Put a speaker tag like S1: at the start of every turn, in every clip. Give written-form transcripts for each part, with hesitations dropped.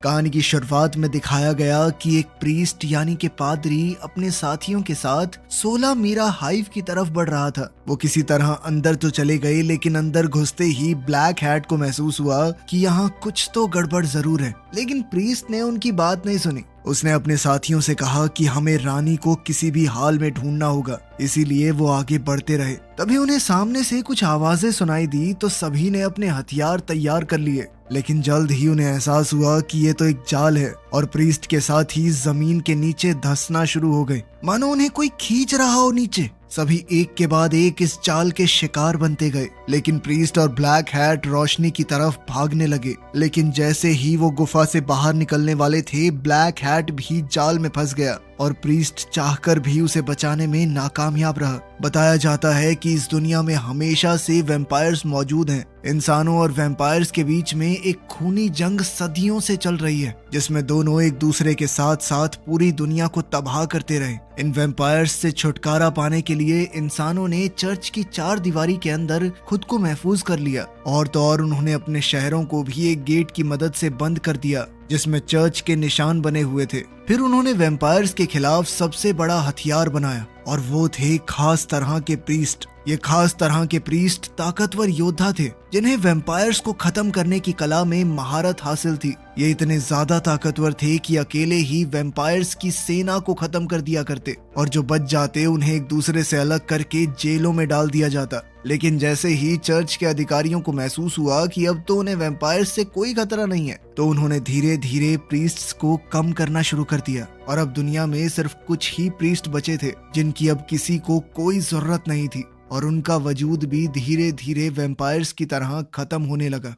S1: कहानी की शुरुआत में दिखाया गया कि एक प्रीस्ट यानी कि पादरी अपने साथियों के साथ 16 मीरा हाइव की तरफ बढ़ रहा था। वो किसी तरह अंदर तो चले गए, लेकिन अंदर घुसते ही ब्लैक हैट को महसूस हुआ कि यहाँ कुछ तो गड़बड़ जरूर है। लेकिन प्रीस्ट ने उनकी बात नहीं सुनी। उसने अपने साथियों से कहा कि हमें रानी को किसी भी हाल में ढूंढना होगा, इसीलिए वो आगे बढ़ते रहे। तभी उन्हें सामने से कुछ आवाजें सुनाई दी तो सभी ने अपने हथियार तैयार कर लिए, लेकिन जल्द ही उन्हें एहसास हुआ कि ये तो एक जाल है और प्रीस्ट के साथ ही जमीन के नीचे धंसना शुरू हो गए, मानो उन्हें कोई खींच रहा हो नीचे। सभी एक के बाद एक इस जाल के शिकार बनते गए, लेकिन प्रीस्ट और ब्लैक हैट रोशनी की तरफ भागने लगे। लेकिन जैसे ही वो गुफा से बाहर निकलने वाले थे, ब्लैक हैट भी जाल में फंस गया और प्रीस्ट चाहकर भी उसे बचाने में नाकामयाब रहा। बताया जाता है कि इस दुनिया में हमेशा से वैम्पायर्स मौजूद हैं। इंसानों और वैम्पायर्स के बीच में एक खूनी जंग सदियों से चल रही है, जिसमें दोनों एक दूसरे के साथ साथ पूरी दुनिया को तबाह करते रहे। इन वैम्पायर्स से छुटकारा पाने के लिए इंसानों ने चर्च की 4 दीवारी के अंदर खुद को महफूज कर लिया, और तो और उन्होंने अपने शहरों को भी एक गेट की मदद से बंद कर दिया जिसमें चर्च के निशान बने हुए थे। फिर उन्होंने वैम्पायर्स के खिलाफ सबसे बड़ा हथियार बनाया, और वो थे खास तरह के प्रीस्ट। ये खास तरह के प्रीस्ट ताकतवर योद्धा थे जिन्हें वैम्पायर्स को खत्म करने की कला में महारत हासिल थी। ये इतने ज्यादा ताकतवर थे कि अकेले ही वैम्पायर्स की सेना को खत्म कर दिया करते, और जो बच जाते उन्हें एक दूसरे से अलग करके जेलों में डाल दिया जाता। लेकिन जैसे ही चर्च के अधिकारियों को महसूस हुआ कि अब तो उन्हें वैम्पायर्स से कोई खतरा नहीं है, तो उन्होंने धीरे धीरे प्रीस्ट्स को कम करना शुरू कर दिया, और अब दुनिया में सिर्फ कुछ ही प्रीस्ट बचे थे जिनकी अब किसी को कोई जरूरत नहीं थी, और उनका वजूद भी धीरे धीरे वैम्पायर्स की तरह खत्म होने लगा।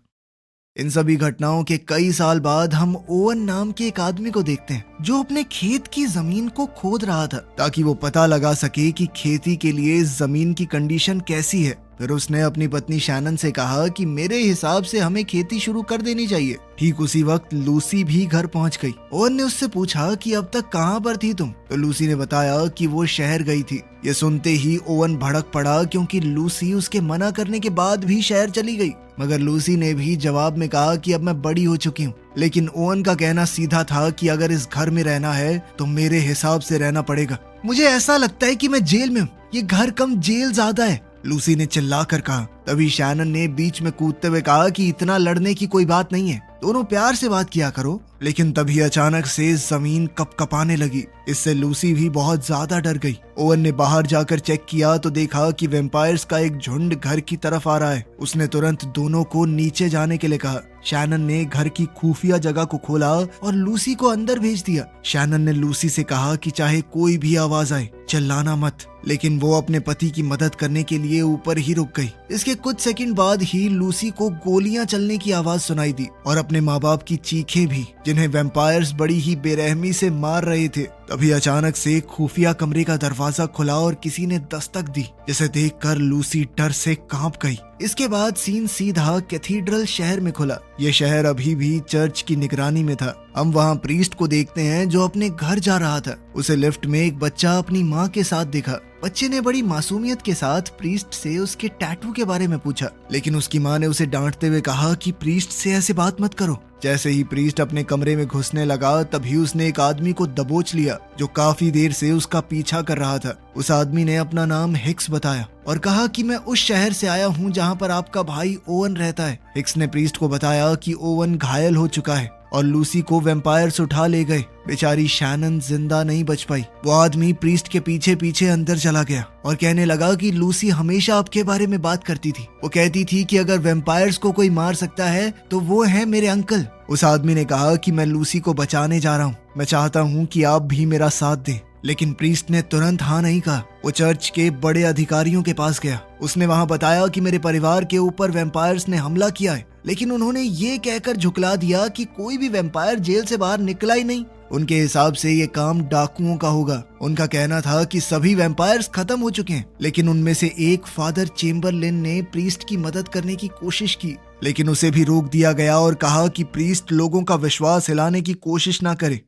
S1: इन सभी घटनाओं के कई साल बाद हम ओवन नाम के एक आदमी को देखते हैं जो अपने खेत की जमीन को खोद रहा था ताकि वो पता लगा सके कि खेती के लिए जमीन की कंडीशन कैसी है। फिर उसने अपनी पत्नी शैनन से कहा कि मेरे हिसाब से हमें खेती शुरू कर देनी चाहिए। ठीक उसी वक्त लूसी भी घर पहुंच गई। ओवन ने उससे पूछा कि अब तक कहां पर थी तुम? तो लूसी ने बताया कि वो शहर गई थी। ये सुनते ही ओवन भड़क पड़ा, क्योंकि लूसी उसके मना करने के बाद भी शहर चली गई। मगर लूसी ने भी जवाब में कहा कि अब मैं बड़ी हो चुकी हूँ। लेकिन ओवन का कहना सीधा था कि अगर इस घर में रहना है तो मेरे हिसाब से रहना पड़ेगा। मुझे ऐसा लगता है कि मैं जेल में हूँ, ये घर कम जेल ज्यादा है, लूसी ने चिल्लाकर कहा। तभी शैनन ने बीच में कूदते हुए कहा कि इतना लड़ने की कोई बात नहीं है, दोनों प्यार से बात किया करो। लेकिन तभी अचानक से जमीन कपकपाने लगी। इससे लूसी भी बहुत ज्यादा डर गई। ओवन ने बाहर जाकर चेक किया तो देखा कि वैम्पायर्स का एक झुंड घर की तरफ आ रहा है। उसने तुरंत दोनों को नीचे जाने के लिए कहा। शैनन ने घर की खुफिया जगह को खोला और लूसी को अंदर भेज दिया। शैनन ने लूसी से कहा कि चाहे कोई भी आवाज आए चिल्लाना मत, लेकिन वो अपने पति की मदद करने के लिए ऊपर ही रुक गई। इसके कुछ सेकंड बाद ही लूसी को गोलियां चलने की आवाज सुनाई दी और अपने माँ बाप की चीखें भी, जिन्हें वैम्पायर्स बड़ी ही बेरहमी से मार रहे थे। तभी अचानक से खुफिया कमरे का दरवाजा खुला और किसी ने दस्तक दी, जिसे देखकर लूसी डर से कांप गई। इसके बाद सीन सीधा कैथीड्रल शहर में खुला। ये शहर अभी भी चर्च की निगरानी में था। हम वहाँ प्रीस्ट को देखते हैं जो अपने घर जा रहा था। उसे लिफ्ट में एक बच्चा अपनी माँ के साथ दिखा। बच्चे ने बड़ी मासूमियत के साथ प्रीस्ट से उसके टैटू के बारे में पूछा, लेकिन उसकी माँ ने उसे डांटते हुए कहा कि प्रीस्ट से ऐसे बात मत करो। जैसे ही प्रीस्ट अपने कमरे में घुसने लगा, तभी उसने एक आदमी को दबोच लिया जो काफी देर से उसका पीछा कर रहा था। उस आदमी ने अपना नाम हिक्स बताया और कहा कि मैं उस शहर से आया हूँ जहाँ पर आपका भाई ओवन रहता है। हिक्स ने प्रीस्ट को बताया कि ओवन घायल हो चुका है और लूसी को वैम्पायर्स उठा ले गए। बेचारी शैनन जिंदा नहीं बच पाई। वो आदमी प्रीस्ट के पीछे पीछे अंदर चला गया और कहने लगा कि लूसी हमेशा आपके बारे में बात करती थी। वो कहती थी कि अगर वैम्पायर्स को कोई मार सकता है तो वो है मेरे अंकल। उस आदमी ने कहा कि मैं लूसी को बचाने जा रहा हूँ, मैं चाहता हूँ कि आप भी मेरा साथ दें। लेकिन प्रीस्ट ने तुरंत हाँ नहीं कहा। वो चर्च के बड़े अधिकारियों के पास गया। उसने वहाँ बताया कि मेरे परिवार के ऊपर वैम्पायर्स ने हमला किया है, लेकिन उन्होंने ये कहकर झुकला दिया कि कोई भी वैम्पायर जेल से बाहर निकला ही नहीं। उनके हिसाब से ये काम डाकुओं का होगा। उनका कहना था कि सभी वैम्पायर्स खत्म हो चुके हैं, लेकिन उनमें से एक फादर चेम्बरलिन ने प्रीस्ट की मदद करने की कोशिश की, लेकिन उसे भी रोक दिया गया और कहा कि प्रीस्ट लोगों का विश्वास हिलाने की कोशिश ना करे।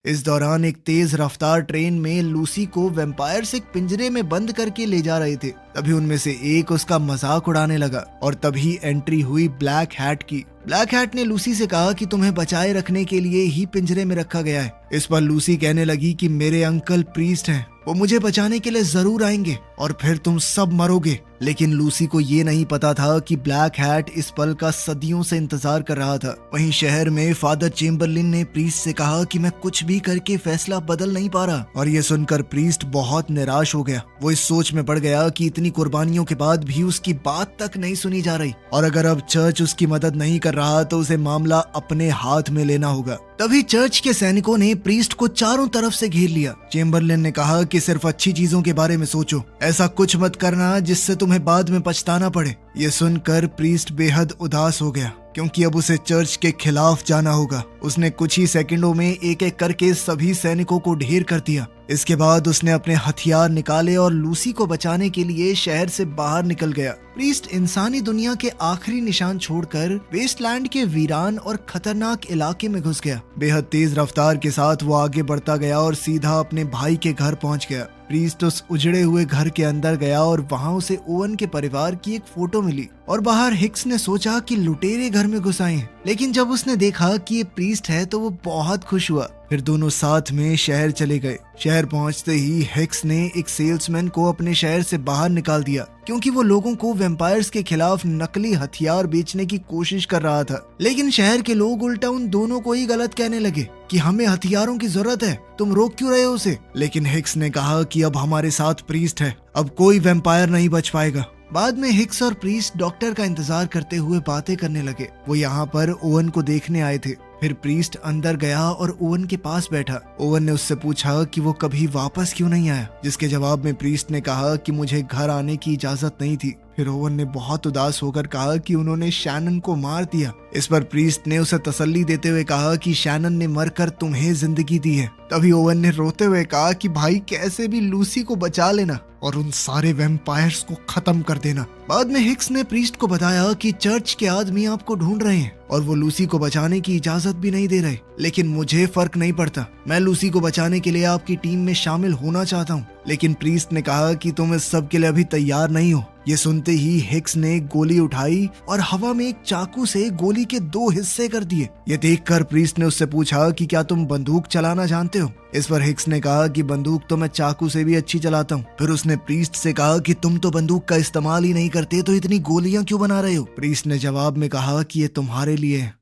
S1: इस दौरान एक तेज रफ्तार ट्रेन में लूसी को वैम्पायर्स एक पिंजरे में बंद करके ले जा रहे थे। तभी उनमें से एक उसका मजाक उड़ाने लगा और तभी एंट्री हुई ब्लैक हैट की। ब्लैक हैट ने लूसी से कहा कि तुम्हें बचाए रखने के लिए ही पिंजरे में रखा गया है। इस पर लूसी कहने लगी कि मेरे अंकल प्रीस्ट हैं, वो मुझे बचाने के लिए जरूर आएंगे और फिर तुम सब मरोगे। लेकिन लूसी को ये नहीं पता था कि ब्लैक हैट इस पल का सदियों से इंतजार कर रहा था। वहीं शहर में फादर चेम्बरलिन ने प्रीस्ट से कहा कि मैं कुछ भी करके फैसला बदल नहीं पा रहा, और ये सुनकर प्रीस्ट बहुत निराश हो गया। वो इस सोच में पड़ गया कि इतनी कुर्बानियों के बाद भी उसकी बात तक नहीं सुनी जा रही, और अगर अब चर्च उसकी मदद नहीं कर रहा तो उसे मामला अपने हाथ में लेना होगा। तभी चर्च के सैनिकों ने प्रीस्ट को चारों तरफ से घेर लिया। चेम्बरलिन ने कहा कि सिर्फ अच्छी चीजों के बारे में सोचो, ऐसा कुछ मत करना जिससे तुम्हें बाद में पछताना पड़े। ये सुनकर प्रीस्ट बेहद उदास हो गया, क्योंकि अब उसे चर्च के खिलाफ जाना होगा। उसने कुछ ही सेकंडों में एक एक करके सभी सैनिकों को ढेर कर दिया। इसके बाद उसने अपने हथियार निकाले और लूसी को बचाने के लिए शहर से बाहर निकल गया। प्रीस्ट इंसानी दुनिया के आखिरी निशान छोड़कर वेस्टलैंड के वीरान और खतरनाक इलाके में घुस गया। बेहद तेज रफ्तार के साथ वो आगे बढ़ता गया और सीधा अपने भाई के घर पहुंच गया। प्रीस्ट उस उजड़े हुए घर के अंदर गया और वहां उसे ओवन के परिवार की एक फोटो मिली, और बाहर हिक्स ने सोचा कि लुटेरे घर में घुस आए हैं। लेकिन जब उसने देखा कि ये प्रीस्ट है तो वो बहुत खुश हुआ। फिर दोनों साथ में शहर चले गए। शहर पहुंचते ही हिक्स ने एक सेल्समैन को अपने शहर से बाहर निकाल दिया, क्योंकि वो लोगों को वैम्पायर्स के खिलाफ नकली हथियार बेचने की कोशिश कर रहा था। लेकिन शहर के लोग उल्टा उन दोनों को ही गलत कहने लगे कि हमें हथियारों की जरूरत है, तुम रोक क्यों रहे हो उसे। लेकिन हिक्स ने कहा कि अब हमारे साथ प्रीस्ट है, अब कोई वैम्पायर नहीं बच पाएगा। बाद में हिक्स और प्रीस्ट डॉक्टर का इंतजार करते हुए बातें करने लगे। वो यहाँ पर ओवन को देखने आए थे। फिर प्रीस्ट अंदर गया और ओवन के पास बैठा। ओवन ने उससे पूछा कि वो कभी वापस क्यों नहीं आया, जिसके जवाब में प्रीस्ट ने कहा कि मुझे घर आने की इजाजत नहीं थी। फिर ओवन ने बहुत उदास होकर कहा कि उन्होंने शैनन को मार दिया। इस पर प्रीस्ट ने उसे तसल्ली देते हुए कहा कि शैनन ने मरकर तुम्हें जिंदगी दी है। तभी ओवन ने रोते हुए कहा कि भाई कैसे भी लूसी को बचा लेना और उन सारे वैम्पायर्स को खत्म कर देना। बाद में हिक्स ने प्रीस्ट को बताया कि चर्च के आदमी आपको ढूंढ रहे हैं और वो लूसी को बचाने की इजाजत भी नहीं दे रहे। लेकिन मुझे फर्क नहीं पड़ता, मैं लूसी को बचाने के लिए आपकी टीम में शामिल होना चाहता हूँ। लेकिन प्रीस्ट ने कहा कि तुम इस सब के लिए अभी तैयार नहीं हो। ये सुनते ही हिक्स ने गोली उठाई और हवा में एक चाकू से गोली के 2 हिस्से कर दिए। ये देखकर प्रीस्ट ने उससे पूछा कि क्या तुम बंदूक चलाना जानते हो। इस पर हिक्स ने कहा कि बंदूक तो मैं चाकू से भी अच्छी चलाता हूँ। फिर उसने प्रीस्ट से कहा कि तुम तो बंदूक का इस्तेमाल ही नहीं करते, तो इतनी गोलियां क्यों बना रहे हो। प्रीस्ट ने जवाब में कहा कि ये तुम्हारे लिए है।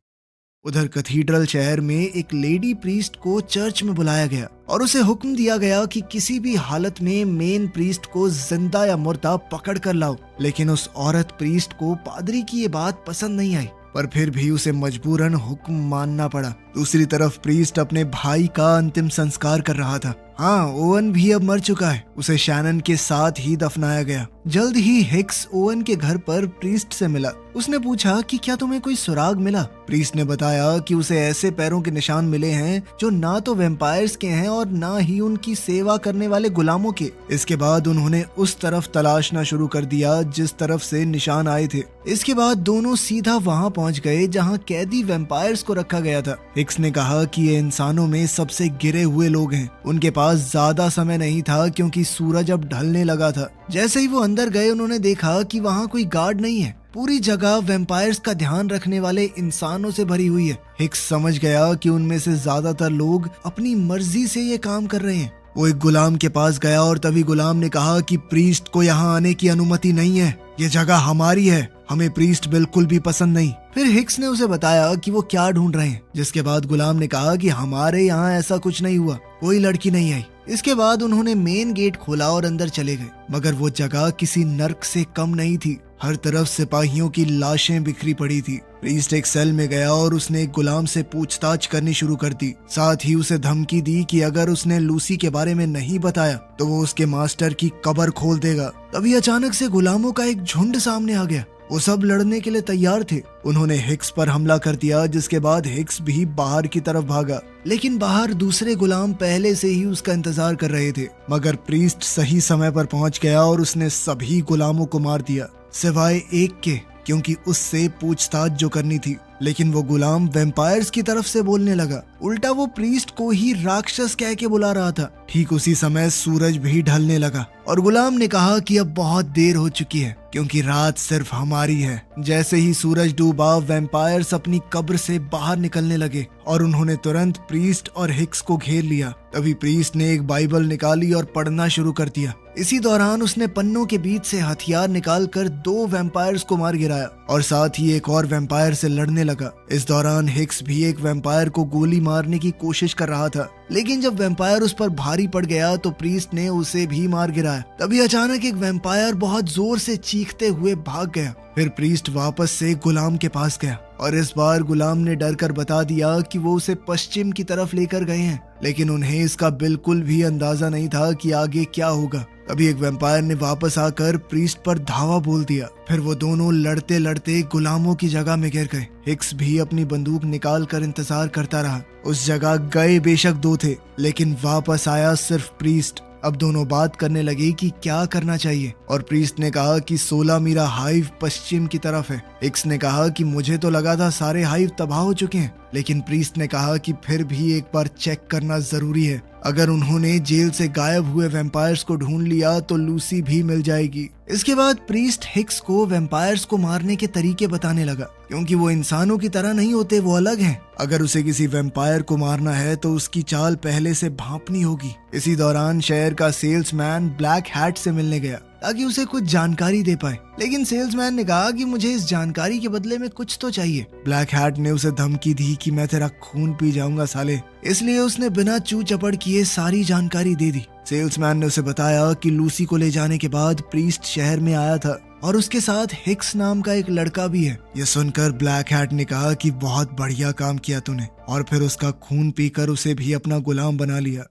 S1: उधर कैथीड्रल शहर में एक लेडी प्रीस्ट को चर्च में बुलाया गया और उसे हुक्म दिया गया कि किसी भी हालत में मेन प्रीस्ट को जिंदा या मुर्दा पकड़ कर लाओ। लेकिन उस औरत प्रीस्ट को पादरी की ये बात पसंद नहीं आई, पर फिर भी उसे मजबूरन हुक्म मानना पड़ा। दूसरी तरफ प्रीस्ट अपने भाई का अंतिम संस्कार कर रहा था। हाँ, ओवन भी अब मर चुका है, उसे शैनन के साथ ही दफनाया गया। जल्द ही हिक्स ओवन के घर पर प्रीस्ट से मिला। उसने पूछा कि क्या तुम्हें कोई सुराग मिला। प्रीस्ट ने बताया कि उसे ऐसे पैरों के निशान मिले हैं जो ना तो वैम्पायर्स के हैं और ना ही उनकी सेवा करने वाले गुलामों के। इसके बाद उन्होंने उस तरफ तलाशना शुरू कर दिया जिस तरफ से निशान आए थे। इसके बाद दोनों सीधा वहां पहुंच गए जहां कैदी वैम्पायर्स को रखा गया था। हिक्स ने कहा कि ये इंसानों में सबसे गिरे हुए लोग हैं। उनके पास ज्यादा समय नहीं था क्योंकि सूरज अब ढलने लगा था। जैसे ही वो अंदर गए उन्होंने देखा कि वहाँ कोई गार्ड नहीं है। पूरी जगह वैम्पायर्स का ध्यान रखने वाले इंसानों से भरी हुई है। हिक्स समझ गया कि उनमें से ज्यादातर लोग अपनी मर्जी से ये काम कर रहे हैं। वो एक गुलाम के पास गया और तभी गुलाम ने कहा कि प्रीस्ट को यहाँ आने की अनुमति नहीं है, ये जगह हमारी है, हमें प्रीस्ट बिल्कुल भी पसंद नहीं। फिर हिक्स ने उसे बताया कि वो क्या ढूंढ रहे हैं, जिसके बाद गुलाम ने कहा कि हमारे यहाँ ऐसा कुछ नहीं हुआ, कोई लड़की नहीं आई। इसके बाद उन्होंने मेन गेट खोला और अंदर चले गए, मगर वो जगह किसी नर्क से कम नहीं थी। हर तरफ सिपाहियों की लाशें बिखरी पड़ी थी। प्रीस्ट एक सेल में गया और उसने एक गुलाम से पूछताछ करनी शुरू कर दी। साथ ही उसे धमकी दी कि अगर उसने लूसी के बारे में नहीं बताया तो वो उसके मास्टर की कब्र खोल देगा। तभी अचानक से गुलामों का एक झुंड सामने आ गया। वो सब लड़ने के लिए तैयार थे। उन्होंने हिक्स पर हमला कर दिया, जिसके बाद हिक्स भी बाहर की तरफ भागा। लेकिन बाहर दूसरे गुलाम पहले से ही उसका इंतजार कर रहे थे, मगर प्रीस्ट सही समय पर पहुंच गया और उसने सभी गुलामों को मार दिया सिवाय एक के, क्योंकि उससे पूछताछ जो करनी थी लेकिन वो गुलाम वैम्पायर्स की तरफ से बोलने लगा। उल्टा वो प्रीस्ट को ही राक्षस कह के बुला रहा था। ठीक उसी समय सूरज भी ढलने लगा और गुलाम ने कहा कि अब बहुत देर हो चुकी है क्योंकि रात सिर्फ हमारी है। जैसे ही सूरज डूबा, वैम्पायर्स अपनी कब्र से बाहर निकलने लगे और उन्होंने तुरंत प्रीस्ट और हिक्स को घेर लिया। तभी प्रीस्ट ने एक बाइबल निकाली और पढ़ना शुरू कर दिया। इसी दौरान उसने पन्नों के बीच से हथियार निकालकर 2 वैम्पायर्स को मार गिराया और साथ ही एक और वैम्पायर से लड़ने लगा। इस दौरान हिक्स भी एक वैम्पायर को गोली मारने की कोशिश कर रहा था, लेकिन जब वैम्पायर उस पर भारी पड़ गया तो प्रीस्ट ने उसे भी मार गिराया। तभी अचानक एक वैम्पायर बहुत जोर से चीखते हुए भाग गया। फिर प्रीस्ट वापस से गुलाम के पास गया और इस बार गुलाम ने डर कर बता दिया कि वो उसे पश्चिम की तरफ लेकर गए हैं, लेकिन उन्हें इसका बिल्कुल भी अंदाजा नहीं था कि आगे क्या होगा। तभी एक वैम्पायर ने वापस आकर प्रीस्ट पर धावा बोल दिया। फिर वो दोनों लड़ते लड़ते गुलामों की जगह में गिर गए। हिक्स भी अपनी बंदूक निकाल कर इंतजार करता रहा। उस जगह गए बेशक 2 थे, लेकिन वापस आया सिर्फ प्रीस्ट। अब दोनों बात करने लगे कि क्या करना चाहिए और प्रीस्ट ने कहा कि 16 मीरा हाइव पश्चिम की तरफ है। हिक्स ने कहा कि मुझे तो लगा था सारे हाइव तबाह हो चुके हैं, लेकिन प्रीस्ट ने कहा कि फिर भी एक बार चेक करना जरूरी है। अगर उन्होंने जेल से गायब हुए वैम्पायर्स को ढूंढ लिया तो लूसी भी मिल जाएगी। इसके बाद प्रीस्ट हिक्स को वैम्पायर्स को मारने के तरीके बताने लगा, क्योंकि वो इंसानों की तरह नहीं होते, वो अलग हैं। अगर उसे किसी वैम्पायर को मारना है तो उसकी चाल पहले से भांपनी होगी। इसी दौरान शहर का सेल्समैन ब्लैक हैट से मिलने गया ताकि उसे कुछ जानकारी दे पाए, लेकिन सेल्समैन ने कहा कि मुझे इस जानकारी के बदले में कुछ तो चाहिए। ब्लैक हैट ने उसे धमकी दी कि मैं तेरा खून पी जाऊंगा साले, इसलिए उसने बिना चू चपड़ किए सारी जानकारी दे दी। सेल्समैन ने उसे बताया कि लूसी को ले जाने के बाद प्रीस्ट शहर में आया था और उसके साथ हिक्स नाम का एक लड़का भी है। यह सुनकर ब्लैक हैट ने कहा कि बहुत बढ़िया काम किया तूने, और फिर उसका खून पीकर उसे भी अपना गुलाम बना लिया।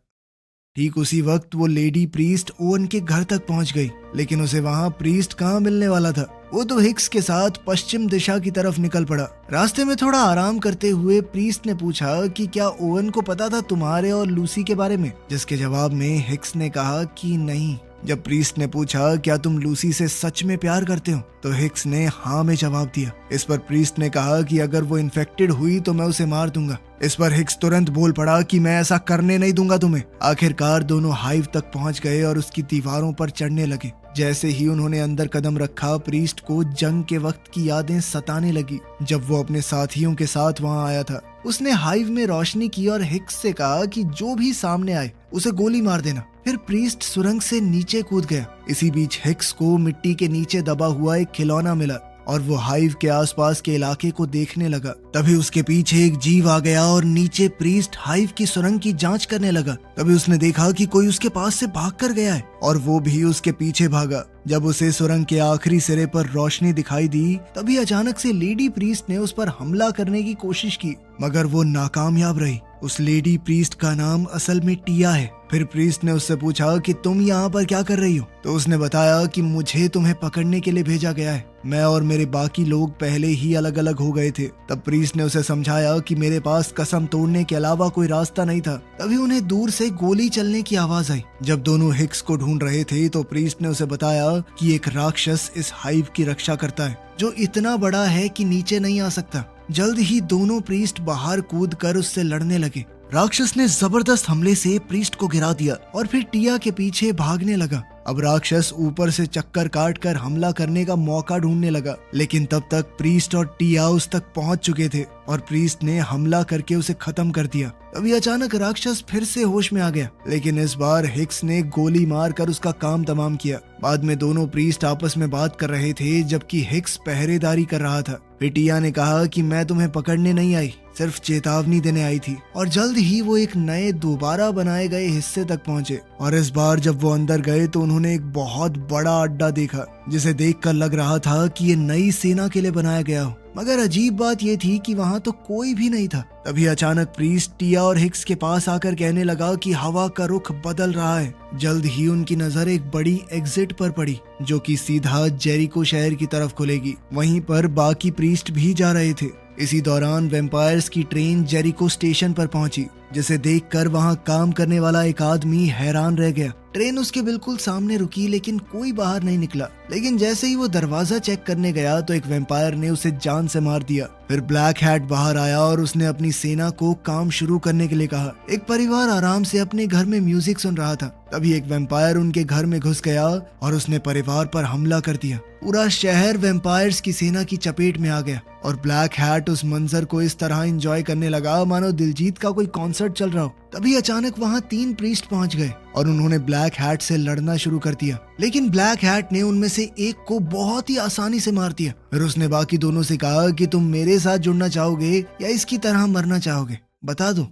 S1: ठीक उसी वक्त वो लेडी प्रीस्ट ओवन के घर तक पहुंच गई, लेकिन उसे वहां प्रीस्ट कहाँ मिलने वाला था। वो तो हिक्स के साथ पश्चिम दिशा की तरफ निकल पड़ा। रास्ते में थोड़ा आराम करते हुए प्रीस्ट ने पूछा कि क्या ओवन को पता था तुम्हारे और लूसी के बारे में, जिसके जवाब में हिक्स ने कहा कि नहीं। जब प्रीस्ट ने पूछा क्या तुम लूसी से सच में प्यार करते हो, तो हिक्स ने हाँ में जवाब दिया। इस पर प्रीस्ट ने कहा कि अगर वो इन्फेक्टेड हुई तो मैं उसे मार दूंगा। इस पर हिक्स तुरंत बोल पड़ा कि मैं ऐसा करने नहीं दूंगा तुम्हें। आखिरकार दोनों हाइव तक पहुंच गए और उसकी दीवारों पर चढ़ने लगे। जैसे ही उन्होंने अंदर कदम रखा, प्रीस्ट को जंग के वक्त की यादें सताने लगी, जब वो अपने साथियों के साथ वहां आया था। उसने हाइव में रोशनी की और हिक्स से कहा कि जो भी सामने आए उसे गोली मार देना। फिर प्रीस्ट सुरंग से नीचे कूद गया। इसी बीच हिक्स को मिट्टी के नीचे दबा हुआ एक खिलौना मिला और वो हाइव के आसपास के इलाके को देखने लगा। तभी उसके पीछे एक जीव आ गया और नीचे प्रीस्ट हाइव की सुरंग की जांच करने लगा। तभी उसने देखा कि कोई उसके पास से भाग कर गया है और वो भी उसके पीछे भागा। जब उसे सुरंग के आखिरी सिरे पर रोशनी दिखाई दी, तभी अचानक से लेडी प्रीस्ट ने उस पर हमला करने की कोशिश की, मगर वो नाकामयाब रही। उस लेडी प्रीस्ट का नाम असल में टिया है। फिर प्रीस्ट ने उससे पूछा कि तुम यहाँ पर क्या कर रही हो, तो उसने बताया कि मुझे तुम्हें पकड़ने के लिए भेजा गया है। मैं और मेरे बाकी लोग पहले ही अलग अलग हो गए थे। तब प्रीस्ट ने उसे समझाया कि मेरे पास कसम तोड़ने के अलावा कोई रास्ता नहीं था। तभी उन्हें दूर से गोली चलने की आवाज आई। जब दोनों हिक्स को ढूंढ रहे थे तो प्रीस्ट ने उसे बताया कि एक राक्षस इस हाइव की रक्षा करता है, जो इतना बड़ा है कि नीचे नहीं आ सकता। जल्द ही दोनों प्रीस्ट बाहर कूद कर उससे लड़ने लगे। राक्षस ने जबरदस्त हमले से प्रीस्ट को गिरा दिया और फिर टिया के पीछे भागने लगा। अब राक्षस ऊपर से चक्कर काट कर हमला करने का मौका ढूंढने लगा, लेकिन तब तक प्रीस्ट और टिया उस तक पहुंच चुके थे और प्रीस्ट ने हमला करके उसे खत्म कर दिया। तभी अचानक राक्षस फिर से होश में आ गया, लेकिन इस बार हिक्स ने गोली मार कर उसका काम तमाम किया। बाद में दोनों प्रीस्ट आपस में बात कर रहे थे, जबकि हिक्स पहरेदारी कर रहा था। फिर टिया ने कहा कि मैं तुम्हें पकड़ने नहीं आई, सिर्फ चेतावनी देने आई थी। और जल्द ही वो एक नए दोबारा बनाए गए हिस्से तक पहुंचे और इस बार जब वो अंदर गए तो उन्होंने एक बहुत बड़ा अड्डा देखा, जिसे देखकर लग रहा था कि ये नई सेना के लिए बनाया गया हो। मगर अजीब बात ये थी कि वहां तो कोई भी नहीं था। तभी अचानक प्रीस्ट टिया और हिक्स के पास आकर कहने लगा कि हवा का रुख बदल रहा है। जल्द ही उनकी नजर एक बड़ी एग्जिट पर पड़ी, जो कि सीधा जेरिको शहर की तरफ खुलेगी। वहीं पर बाकी प्रीस्ट भी जा रहे थे। इसी दौरान वैम्पायर्स की ट्रेन जेरिको स्टेशन पर पहुंची, जिसे देखकर वहां काम करने वाला एक आदमी हैरान रह गया। ट्रेन उसके बिल्कुल सामने रुकी, लेकिन कोई बाहर नहीं निकला। लेकिन जैसे ही वो दरवाजा चेक करने गया तो एक वैम्पायर ने उसे जान से मार दिया। फिर ब्लैक हैट बाहर आया और उसने अपनी सेना को काम शुरू करने के लिए कहा। एक परिवार आराम से अपने घर में म्यूजिक सुन रहा था। तभी एक वैम्पायर उनके घर में घुस गया और उसने परिवार पर हमला कर दिया। पूरा शहर वैम्पायर्स की सेना की चपेट में आ गया और ब्लैक हैट उस मंजर को इस तरह एंजॉय करने लगा मानो दिलजीत का कोई कॉन्सर्ट चल रहा हो। तभी अचानक वहाँ 3 प्रीस्ट पहुँच गए और उन्होंने ब्लैक हैट से लड़ना शुरू कर दिया, लेकिन ब्लैक हैट ने उनमें से एक को बहुत ही आसानी से मार दिया। फिर उसने बाकी दोनों से कहा कि तुम मेरे साथ जुड़ना चाहोगे या इसकी तरह मरना चाहोगे, बता दो।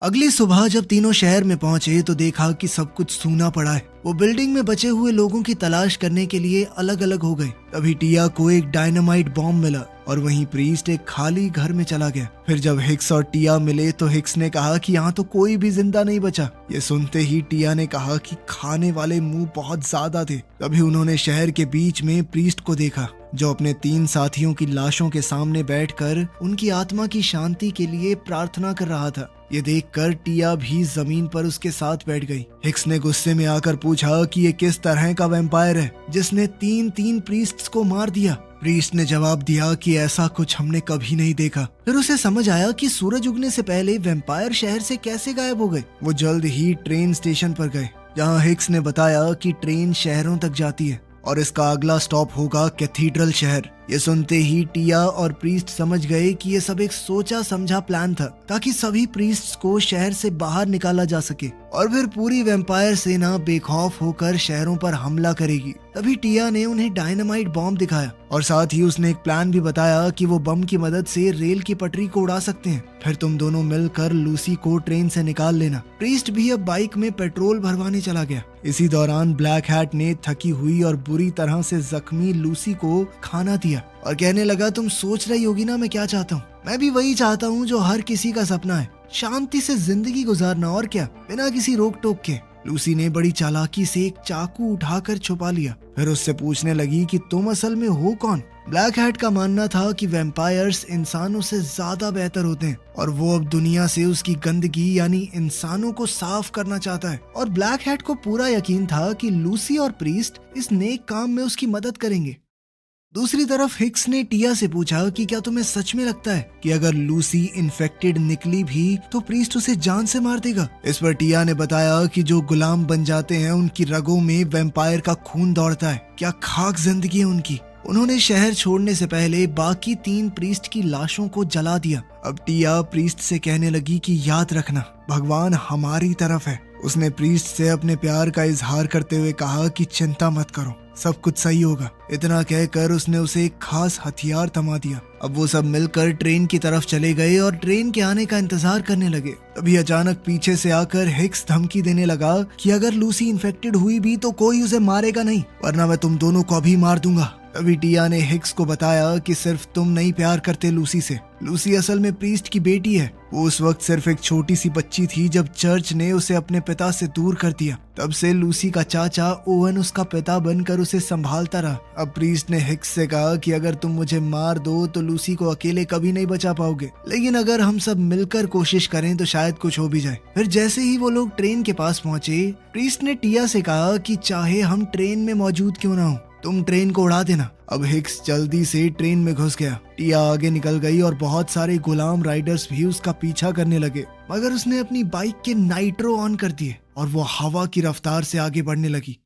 S1: अगली सुबह जब तीनों शहर में पहुंचे तो देखा कि सब कुछ सूना पड़ा है। वो बिल्डिंग में बचे हुए लोगों की तलाश करने के लिए अलग अलग हो गए। तभी टिया को एक डायनामाइट बॉम्ब मिला और वहीं प्रीस्ट एक खाली घर में चला गया। फिर जब हिक्स और टिया मिले तो हिक्स ने कहा कि यहाँ तो कोई भी जिंदा नहीं बचा। ये सुनते ही टिया ने कहा कि खाने वाले मुंह बहुत ज्यादा थे। तभी उन्होंने शहर के बीच में प्रीस्ट को देखा जो अपने 3 साथियों की लाशों के सामने बैठकर उनकी आत्मा की शांति के लिए प्रार्थना कर रहा था। ये देखकर टिया भी जमीन पर उसके साथ बैठ गई। हिक्स ने गुस्से में आकर पूछा कि ये किस तरह का वैम्पायर है जिसने 3 प्रीस्ट्स को मार दिया। प्रीस्ट ने जवाब दिया कि ऐसा कुछ हमने कभी नहीं देखा। फिर उसे समझ आया कि सूरज उगने से पहले वैम्पायर शहर से कैसे गायब हो गए। वो जल्द ही ट्रेन स्टेशन पर गए जहाँ हिक्स ने बताया कि ट्रेन शहरों तक जाती है और इसका अगला स्टॉप होगा कैथीड्रल शहर। ये सुनते ही टिया और प्रीस्ट समझ गए कि ये सब एक सोचा समझा प्लान था ताकि सभी प्रीस्ट्स को शहर से बाहर निकाला जा सके और फिर पूरी वैम्पायर सेना बेखौफ होकर शहरों पर हमला करेगी। तभी टिया ने उन्हें डायनामाइट बॉम्ब दिखाया और साथ ही उसने एक प्लान भी बताया कि वो बम की मदद से रेल की पटरी को उड़ा सकते हैं। फिर तुम दोनों मिलकर लूसी को ट्रेन से निकाल लेना। प्रीस्ट भी अब बाइक में पेट्रोल भरवाने चला गया। इसी दौरान ब्लैक हैट ने थकी हुई और बुरी तरह से जख्मी लूसी को खाना दिया और कहने लगा, तुम सोच रही होगी ना मैं क्या चाहता हूँ। मैं भी वही चाहता हूँ जो हर किसी का सपना है, शांति से जिंदगी गुजारना, और क्या, बिना किसी रोक टोक के। लूसी ने बड़ी चालाकी से एक चाकू उठाकर छुपा लिया। फिर उससे पूछने लगी कि तुम असल में हो कौन। ब्लैक हैट का मानना था कि वैम्पायर्स इंसानों से ज्यादा बेहतर होते हैं और वो अब दुनिया से उसकी गंदगी यानी इंसानों को साफ करना चाहता है। और ब्लैक हैट को पूरा यकीन था कि लूसी और प्रीस्ट इस नेक काम में उसकी मदद करेंगे। दूसरी तरफ हिक्स ने टिया से पूछा कि क्या तुम्हें सच में लगता है कि अगर लूसी इन्फेक्टेड निकली भी तो प्रीस्ट उसे जान से मार देगा। इस पर टिया ने बताया कि जो गुलाम बन जाते हैं उनकी रगों में वैम्पायर का खून दौड़ता है। क्या खाक जिंदगी है उनकी। उन्होंने शहर छोड़ने से पहले बाकी 3 प्रीस्ट की लाशों को जला दिया। अब टिया प्रीस्ट से कहने लगी कि याद रखना, भगवान हमारी तरफ है। उसने प्रीस्ट से अपने प्यार का इजहार करते हुए कहा कि चिंता मत करो, सब कुछ सही होगा। इतना कहकर उसने उसे एक खास हथियार थमा दिया। अब वो सब मिलकर ट्रेन की तरफ चले गए और ट्रेन के आने का इंतजार करने लगे। तभी अचानक पीछे से आकर हिक्स धमकी देने लगा कि अगर लूसी इन्फेक्टेड हुई भी तो कोई उसे मारेगा नहीं, वरना मैं तुम दोनों को अभी मार दूंगा। तभी टिया ने हिक्स को बताया कि सिर्फ तुम नहीं प्यार करते लूसी से, लूसी असल में प्रीस्ट की बेटी है। वो उस वक्त सिर्फ एक छोटी सी बच्ची थी जब चर्च ने उसे अपने पिता से दूर कर दिया। तब से लूसी का चाचा ओवन उसका पिता बनकर उसे संभालता रहा। अब प्रीस्ट ने हिक्स से कहा कि अगर तुम मुझे मार दो तो लूसी को अकेले कभी नहीं बचा पाओगे, लेकिन अगर हम सब मिलकर कोशिश करें तो शायद कुछ हो भी जाए। फिर जैसे ही वो लोग ट्रेन के पास पहुंचे, प्रीस्ट ने टिया से कहा कि चाहे हम ट्रेन में मौजूद क्यों ना हो, तुम ट्रेन को उड़ा देना। अब हिक्स जल्दी से ट्रेन में घुस गया। टिया आगे निकल गई और बहुत सारे गुलाम राइडर्स भी उसका पीछा करने लगे, मगर उसने अपनी बाइक के नाइट्रो ऑन कर दिए और वो हवा की रफ्तार से आगे बढ़ने लगी।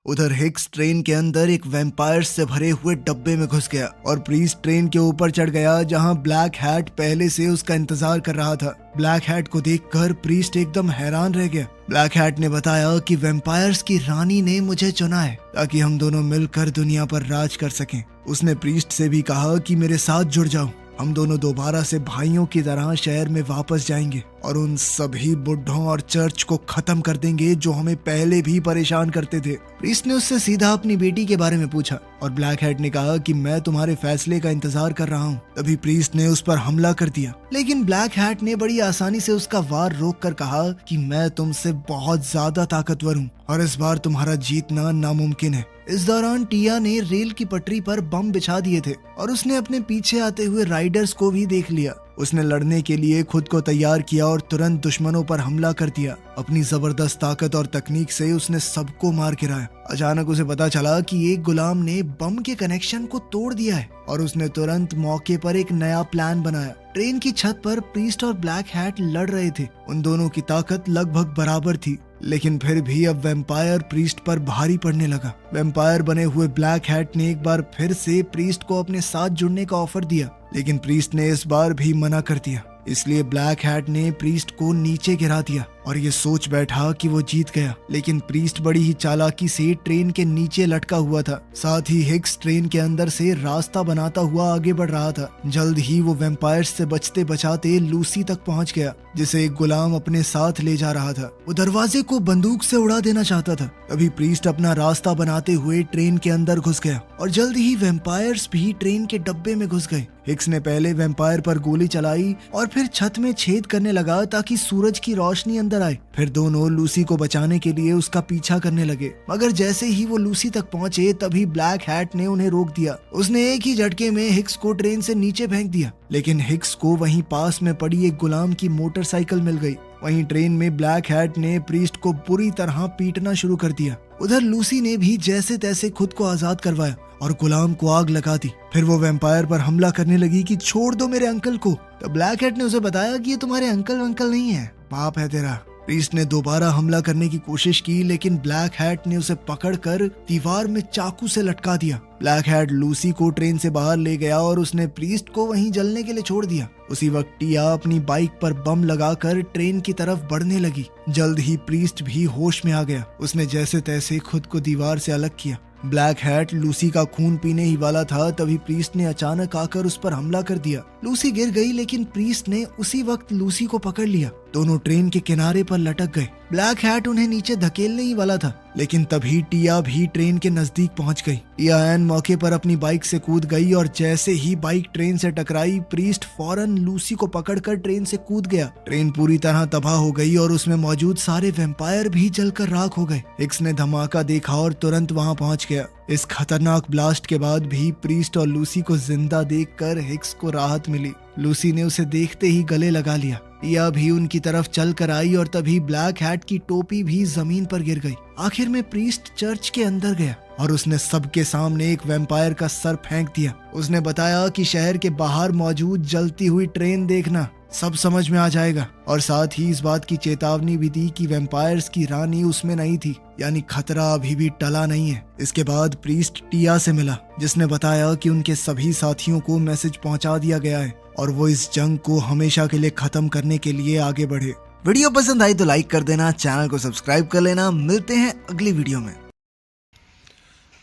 S1: उधर हिक्स ट्रेन के अंदर एक वैम्पायर से भरे हुए डब्बे में घुस गया और प्रीस्ट ट्रेन के ऊपर चढ़ गया जहां ब्लैक हैट पहले से उसका इंतजार कर रहा था। ब्लैक हैट को देखकर प्रीस्ट एकदम हैरान रह गया। ब्लैक हैट ने बताया कि वैम्पायर्स की रानी ने मुझे चुना है ताकि हम दोनों मिलकर दुनिया पर राज कर सकें। उसने प्रीस्ट से भी कहा कि मेरे साथ जुड़ जाओ, हम दोनों दोबारा से भाइयों की तरह शहर में वापस जाएंगे और उन सभी बुढ़ों और चर्च को खत्म कर देंगे जो हमें पहले भी परेशान करते थे। प्रीस्ट ने उससे सीधा अपनी बेटी के बारे में पूछा और ब्लैक हैट ने कहा कि मैं तुम्हारे फैसले का इंतजार कर रहा हूँ। तभी प्रीस्ट ने उस पर हमला कर दिया, लेकिन ब्लैक हैट ने बड़ी आसानी से उसका वार रोक कर कहा कि मैं तुमसे बहुत ज्यादा ताकतवर हूँ और इस बार तुम्हारा जीतना नामुमकिन है। इस दौरान टिया ने रेल की पटरी पर बम बिछा दिए थे और उसने अपने पीछे आते हुए राइडर्स को भी देख लिया। उसने लड़ने के लिए खुद को तैयार किया और तुरंत दुश्मनों पर हमला कर दिया। अपनी जबरदस्त ताकत और तकनीक से उसने सबको मार गिराया। अचानक उसे पता चला कि एक गुलाम ने बम के कनेक्शन को तोड़ दिया है और उसने तुरंत मौके पर एक नया प्लान बनाया। ट्रेन की छत पर प्रीस्ट और ब्लैक हैट लड़ रहे थे। उन दोनों की ताकत लगभग बराबर थी, लेकिन फिर भी अब वैम्पायर प्रीस्ट पर भारी पड़ने लगा। वैम्पायर बने हुए ब्लैक हैट ने एक बार फिर से प्रीस्ट को अपने साथ जुड़ने का ऑफर दिया, लेकिन प्रीस्ट ने इस बार भी मना कर दिया। इसलिए ब्लैक हैट ने प्रीस्ट को नीचे गिरा दिया और ये सोच बैठा कि वो जीत गया। लेकिन प्रीस्ट बड़ी ही चालाकी से ट्रेन के नीचे लटका हुआ था। साथ ही हिक्स ट्रेन के अंदर से रास्ता बनाता हुआ आगे बढ़ रहा था। जल्द ही वो वैम्पायर्स से बचते बचाते लूसी तक पहुंच गया, जिसे एक गुलाम अपने साथ ले जा रहा था। वो दरवाजे को बंदूक से उड़ा देना चाहता था। तभी प्रीस्ट अपना रास्ता बनाते हुए ट्रेन के अंदर घुस गया और जल्द ही वैम्पायर्स भी ट्रेन के डब्बे में घुस गए। हिक्स ने पहले वैम्पायर पर गोली चलाई और फिर छत में छेद करने लगा ताकि सूरज की रोशनी अंदर आए। फिर दोनों लूसी को बचाने के लिए उसका पीछा करने लगे, मगर जैसे ही वो लूसी तक पहुंचे तभी ब्लैक हैट ने उन्हें रोक दिया। उसने एक ही झटके में हिक्स को ट्रेन से नीचे फेंक दिया, लेकिन हिक्स को वहीं पास में पड़ी एक गुलाम की मोटरसाइकिल मिल गई। वहीं ट्रेन में ब्लैक हैट ने प्रीस्ट को बुरी तरह पीटना शुरू कर दिया। उधर लूसी ने भी जैसे तैसे खुद को आजाद करवाया और गुलाम को आग लगा दी। फिर वो वैम्पायर पर हमला करने लगी कि छोड़ दो मेरे अंकल को। तो ब्लैक हैट ने उसे बताया कि ये तुम्हारे अंकल नहीं है, बाप है तेरा। प्रीस्ट ने दोबारा हमला करने की कोशिश की, लेकिन ब्लैक हैट ने उसे पकड़कर दीवार में चाकू से लटका दिया। ब्लैक हैट लूसी को ट्रेन से बाहर ले गया और उसने प्रीस्ट को वहीं जलने के लिए छोड़ दिया। उसी वक्त टिया अपनी बाइक पर बम लगाकर ट्रेन की तरफ बढ़ने लगी। जल्द ही प्रीस्ट भी होश में आ गया। उसने जैसे तैसे खुद को दीवार से अलग किया। ब्लैक हैट लूसी का खून पीने ही वाला था, तभी प्रीस्ट ने अचानक आकर उस पर हमला कर दिया। लूसी गिर गई, लेकिन प्रीस्ट ने उसी वक्त लूसी को पकड़ लिया। दोनों ट्रेन के किनारे पर लटक गए। ब्लैक हैट उन्हें नीचे धकेलने ही वाला था, लेकिन तभी टिया भी ट्रेन के नजदीक पहुंच गई। टिया ऐन मौके पर अपनी बाइक से कूद गई और जैसे ही बाइक ट्रेन से टकराई, प्रीस्ट फौरन लूसी को पकड़कर ट्रेन से कूद गया। ट्रेन पूरी तरह तबाह हो गई और उसमें मौजूद सारे वैम्पायर भी जलकर राख हो गए। हिक्स ने धमाका देखा और तुरंत वहां पहुंच गया। इस खतरनाक ब्लास्ट के बाद भी प्रीस्ट और लूसी को जिंदा देखकर हिक्स को राहत मिली। लूसी ने उसे देखते ही गले लगा लिया। टिया भी उनकी तरफ चल कर आई और तभी ब्लैक हैट की टोपी भी जमीन पर गिर गई। आखिर में प्रीस्ट चर्च के अंदर गया और उसने सबके सामने एक वैम्पायर का सर फेंक दिया। उसने बताया कि शहर के बाहर मौजूद जलती हुई ट्रेन देखना, सब समझ में आ जाएगा। और साथ ही इस बात की चेतावनी भी दी कि वैम्पायर्स की रानी उसमें नहीं थी, यानी खतरा अभी भी टला नहीं है। इसके बाद प्रीस्ट टिया से मिला, जिसने बताया कि उनके सभी साथियों को मैसेज पहुंचा दिया गया है और वो इस जंग को हमेशा के लिए खत्म करने के लिए आगे बढ़े। वीडियो पसंद आई तो लाइक कर देना, चैनल को सब्सक्राइब कर लेना। मिलते हैं अगली वीडियो में।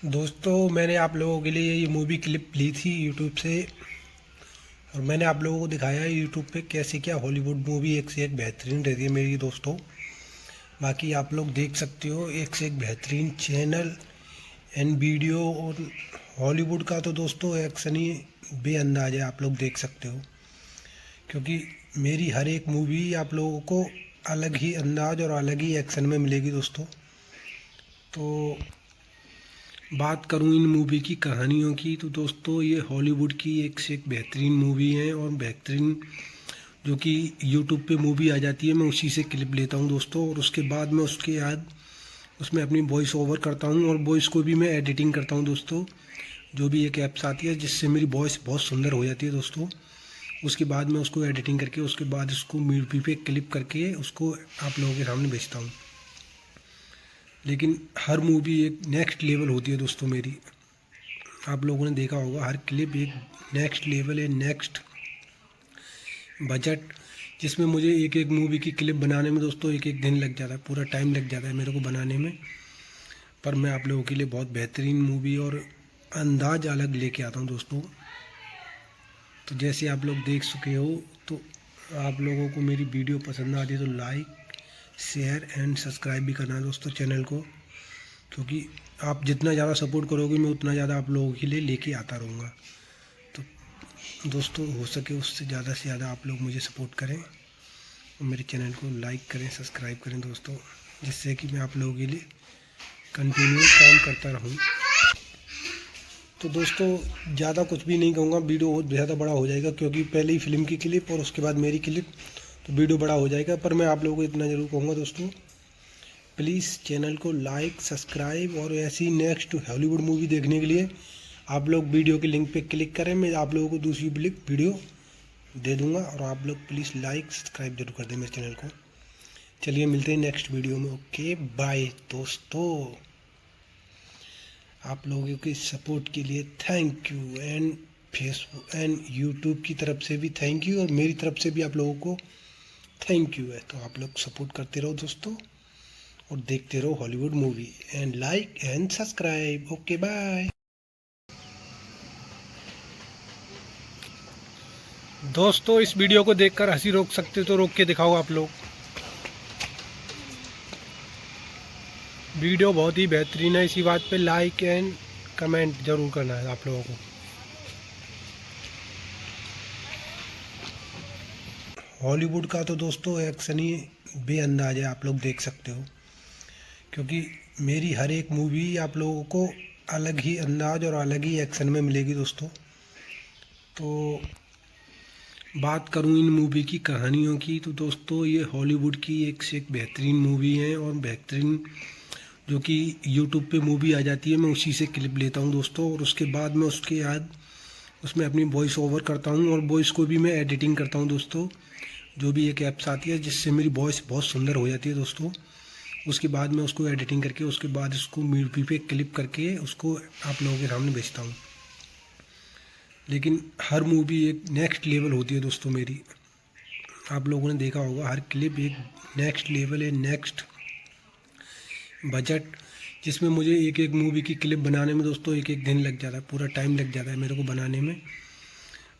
S2: दोस्तों, मैंने आप लोगों के लिए ये मूवी क्लिप ली थी यूट्यूब से और मैंने आप लोगों को दिखाया है यूट्यूब पे कैसे क्या हॉलीवुड मूवी एक से एक बेहतरीन रहती है मेरी दोस्तों। बाकी आप लोग देख सकते हो, एक से एक बेहतरीन चैनल एंड वीडियो। और हॉलीवुड का तो दोस्तों एक्शन ही बेअंदाज है, आप लोग देख सकते हो, क्योंकि मेरी हर एक मूवी आप लोगों को अलग ही अंदाज और अलग ही एक्शन में मिलेगी दोस्तों। तो बात करूं इन मूवी की कहानियों की, तो दोस्तों ये हॉलीवुड की एक से एक बेहतरीन मूवी है और बेहतरीन जो कि यूट्यूब पे मूवी आ जाती है, मैं उसी से क्लिप लेता हूं दोस्तों। और उसके बाद मैं उसके बाद उसमें अपनी वॉइस ओवर करता हूं और वॉइस को भी मैं एडिटिंग करता हूं दोस्तों। जो भी एक ऐप्स आती है जिससे मेरी वॉइस बहुत सुंदर हो जाती है दोस्तों। उसके बाद मैं उसको एडिटिंग करके उसके बाद उसको मूवी पे क्लिप करके उसको आप लोगों के सामने भेजता हूँ। लेकिन हर मूवी एक नेक्स्ट लेवल होती है दोस्तों मेरी। आप लोगों ने देखा होगा हर क्लिप एक नेक्स्ट लेवल है, नेक्स्ट बजट, जिसमें मुझे एक एक मूवी की क्लिप बनाने में दोस्तों एक एक दिन लग जाता है, पूरा टाइम लग जाता है मेरे को बनाने में। पर मैं आप लोगों के लिए बहुत बेहतरीन मूवी और अंदाज अलग लेके आता हूँ दोस्तों। तो जैसे आप लोग देख चुके हो, तो आप लोगों को मेरी वीडियो पसंद आती है तो लाइक शेयर एंड सब्सक्राइब भी करना है दोस्तों चैनल को, क्योंकि आप जितना ज़्यादा सपोर्ट करोगे मैं उतना ज़्यादा आप लोगों के लिए लेके आता रहूँगा। तो दोस्तों हो सके उससे ज़्यादा से ज़्यादा आप लोग मुझे सपोर्ट करें और मेरे चैनल को लाइक करें, सब्सक्राइब करें दोस्तों, जिससे कि मैं आप लोगों के लिए कंटिन्यू काम करता रहूँ। तो दोस्तों ज़्यादा कुछ भी नहीं कहूँगा, वीडियो बहुत ज़्यादा बड़ा हो जाएगा क्योंकि पहले ही फिल्म की क्लिप और उसके बाद मेरी क्लिप, तो वीडियो बड़ा हो जाएगा। पर मैं आप लोगों को इतना ज़रूर कहूँगा दोस्तों, प्लीज़ चैनल को लाइक सब्सक्राइब और ऐसी नेक्स्ट हॉलीवुड मूवी देखने के लिए आप लोग वीडियो के लिंक पे क्लिक करें। मैं आप लोगों को दूसरी वीडियो दे दूँगा और आप लोग प्लीज़ लाइक सब्सक्राइब जरूर कर दें मेरे चैनल को। चलिए मिलते हैं नेक्स्ट वीडियो में। ओके बाय दोस्तों, आप लोगों के सपोर्ट के लिए thank you, and Facebook and YouTube की तरफ से भी थैंक यू और मेरी तरफ से भी आप लोगों को थैंक यू है। तो आप लोग सपोर्ट करते रहो दोस्तों और देखते रहो Hollywood movie, and like and subscribe. Okay bye दोस्तों, इस वीडियो को देखकर हंसी रोक सकते तो रोक के दिखाओ आप लोग। वीडियो बहुत ही बेहतरीन है, इसी बात पे लाइक एंड कमेंट जरूर करना है आप लोगों को। हॉलीवुड का तो दोस्तों एक्शन ही बेअंदाज है, आप लोग देख सकते हो, क्योंकि मेरी हर एक मूवी आप लोगों को अलग ही अंदाज और अलग ही एक्शन में मिलेगी दोस्तों। तो बात करूं इन मूवी की कहानियों की, तो दोस्तों ये हॉलीवुड की एक से एक बेहतरीन मूवी है और बेहतरीन जो कि यूट्यूब पे मूवी आ जाती है, मैं उसी से क्लिप लेता हूं दोस्तों और उसके बाद मैं उसके बाद उसमें अपनी वॉइस ओवर करता हूं और वॉइस को भी मैं एडिटिंग करता हूं दोस्तों। जो भी एक ऐप्स आती है जिससे मेरी वॉइस बहुत सुंदर हो जाती है दोस्तों, उसके बाद मैं उसको एडिटिंग करके उसके बाद उसको मूवी पे क्लिप करके उसको आप लोगों के सामने भेजता हूँ। लेकिन हर मूवी एक नेक्स्ट लेवल होती है दोस्तों मेरी, आप लोगों ने देखा होगा हर क्लिप एक नेक्स्ट लेवल है, नेक्स्ट बजट, जिसमें मुझे एक एक मूवी की क्लिप बनाने में दोस्तों एक एक दिन लग जाता है, पूरा टाइम लग जाता है मेरे को बनाने में।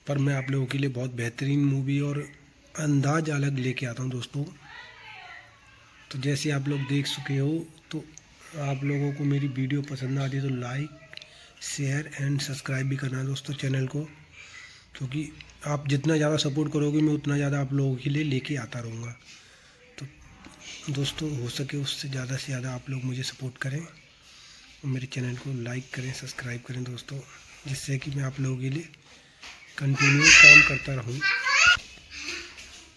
S2: पर मैं आप लोगों के लिए बहुत बेहतरीन मूवी और अंदाज अलग लेके आता हूँ दोस्तों। तो जैसे आप लोग देख चुके हो, तो आप लोगों को मेरी वीडियो पसंद आती है तो लाइक शेयर एंड सब्सक्राइब भी करना है दोस्तों चैनल को, क्योंकि आप जितना ज़्यादा सपोर्ट करोगे मैं उतना ज़्यादा आप लोगों के लिए लेके आता रहूँगा। तो दोस्तों हो सके उससे ज़्यादा से ज़्यादा आप लोग मुझे सपोर्ट करें और मेरे चैनल को लाइक करें सब्सक्राइब करें दोस्तों, जिससे कि मैं आप लोगों के लिए कंटिन्यू काम करता रहूँ।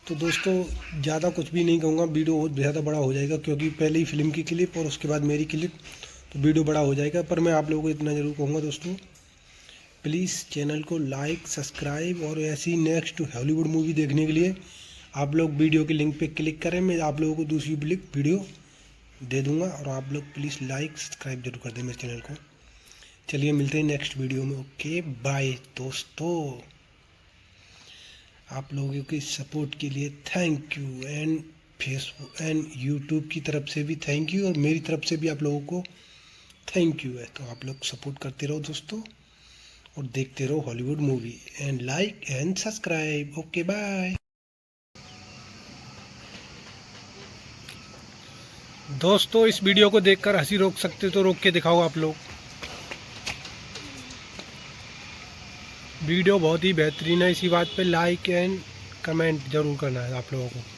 S2: तो दोस्तों ज़्यादा कुछ भी नहीं कहूँगा, वीडियो बहुत ज़्यादा बड़ा हो जाएगा क्योंकि पहले ही फिल्म की क्लिप और उसके बाद मेरी क्लिप, तो वीडियो बड़ा हो जाएगा। पर मैं आप लोगों को इतना ज़रूर कहूँगा दोस्तों, प्लीज़ चैनल को लाइक सब्सक्राइब और ऐसी नेक्स्ट हॉलीवुड मूवी देखने के लिए आप लोग वीडियो के लिंक पे क्लिक करें। मैं आप लोगों को दूसरी वीडियो दे दूँगा और आप लोग प्लीज़ लाइक सब्सक्राइब जरूर कर दें मेरे चैनल को। चलिए मिलते हैं नेक्स्ट वीडियो में। ओके बाय दोस्तों, आप लोगों के सपोर्ट के लिए thank you, and Facebook and YouTube की तरफ से भी थैंक यू और मेरी तरफ से भी आप लोगों को थैंक यू है। तो आप लोग सपोर्ट करते रहो दोस्तों और देखते रहो Hollywood movie, and like and subscribe. Okay bye दोस्तों, इस वीडियो को देखकर हंसी रोक सकते तो रोक के दिखाओ आप लोग। वीडियो बहुत ही बेहतरीन है, इसी बात पे लाइक एंड कमेंट जरूर करना है आप लोगों को।